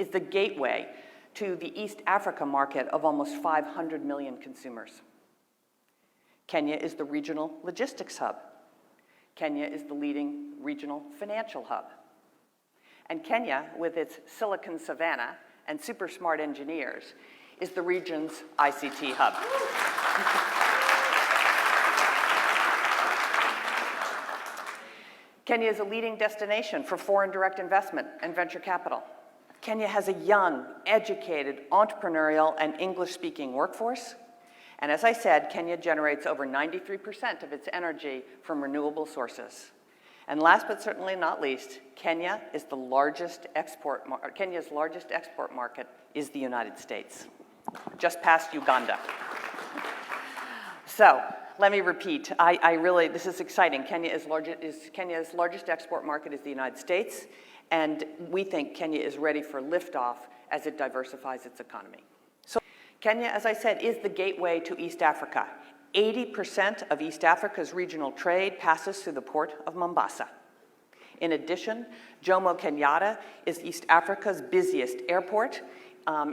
is the gateway to the East Africa market of almost 500 million consumers. Kenya is the regional logistics hub. Kenya is the leading regional financial hub. And Kenya, with its Silicon Savannah and super smart engineers, is the region's ICT hub. Kenya is a leading destination for foreign direct investment and venture capital. Kenya has a young, educated, entrepreneurial, and English-speaking workforce. And as I said, Kenya generates over 93% of its energy from renewable sources. And last but certainly not least, Kenya's largest export market is the United States, just past Uganda. So let me repeat, this is exciting. Kenya's largest export market is the United States, and we think Kenya is ready for liftoff as it diversifies its economy. So Kenya, as I said, is the gateway to East Africa. 80% of East Africa's regional trade passes through the port of Mombasa. In addition, Jomo Kenyatta is East Africa's busiest airport.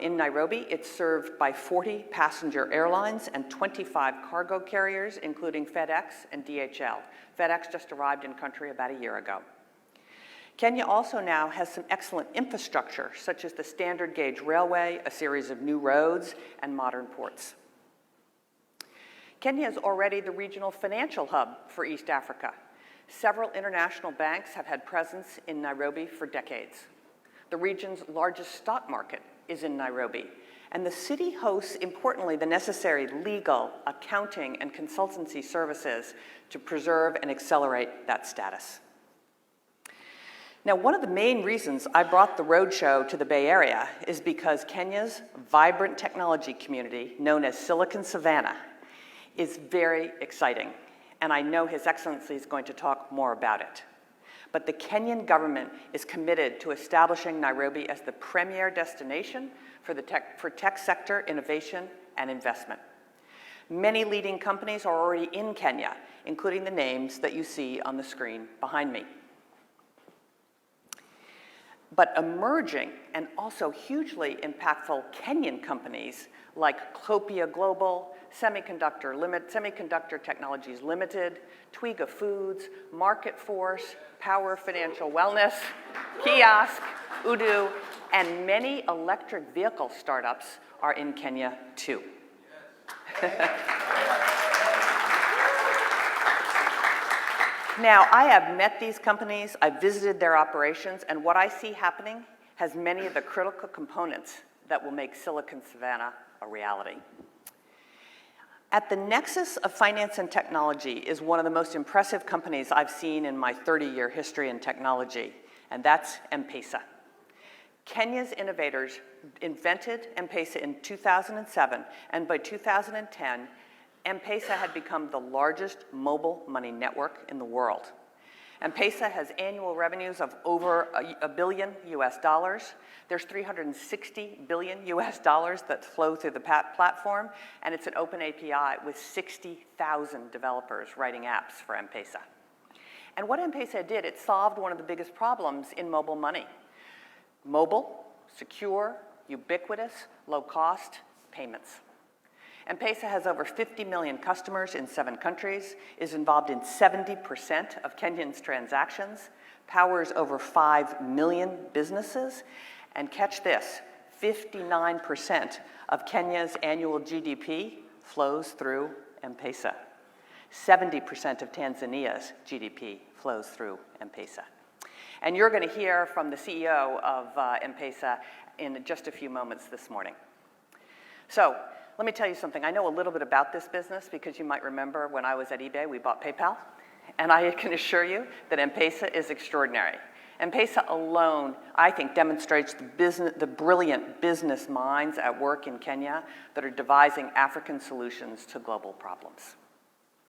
In Nairobi, it's served by 40 passenger airlines and 25 cargo carriers, including FedEx and DHL. FedEx just arrived in country about a year ago. Kenya also now has some excellent infrastructure, such as the standard gauge railway, a series of new roads, and modern ports. Kenya is already the regional financial hub for East Africa. Several international banks have had presence in Nairobi for decades. The region's largest stock market is in Nairobi, and the city hosts, importantly, the necessary legal, accounting, and consultancy services to preserve and accelerate that status. Now, one of the main reasons I brought the roadshow to the Bay Area is because Kenya's vibrant technology community, known as Silicon Savannah, is very exciting, and I know His Excellency is going to talk more about it. But the Kenyan government is committed to establishing Nairobi as the premier destination for tech sector innovation and investment. Many leading companies are already in Kenya, including the names that you see on the screen behind me. But emerging and also hugely impactful Kenyan companies like Clopia Global, Semiconductor Technologies Limited, Twiga Foods, Market Force, Power Financial Wellness, Kiosk, Udu, and many electric vehicle startups are in Kenya too. Now, I have met these companies, I've visited their operations, and what I see happening has many of the critical components that will make Silicon Savannah a reality. At the nexus of finance and technology is one of the most impressive companies I've seen in my 30-year history in technology, and that's M-Pesa. Kenya's innovators invented M-Pesa in 2007, and by 2010, M-Pesa had become the largest mobile money network in the world. M-Pesa has annual revenues of over $1 billion US. There's $360 billion US that flow through the platform, and it's an open API with 60,000 developers writing apps for M-Pesa. And what M-Pesa did, it solved one of the biggest problems in mobile money. Mobile, secure, ubiquitous, low-cost payments. M-Pesa has over 50 million customers in 7 countries, is involved in 70% of Kenyans' transactions, powers over 5 million businesses, and catch this, 59% of Kenya's annual GDP flows through M-Pesa. 70% of Tanzania's GDP flows through M-Pesa. And you're going to hear from the CEO of M-Pesa in just a few moments this morning. So, let me tell you something. I know a little bit about this business because you might remember when I was at eBay, we bought PayPal. And I can assure you that M-Pesa is extraordinary. M-Pesa alone, I think, demonstrates the brilliant business minds at work in Kenya that are devising African solutions to global problems.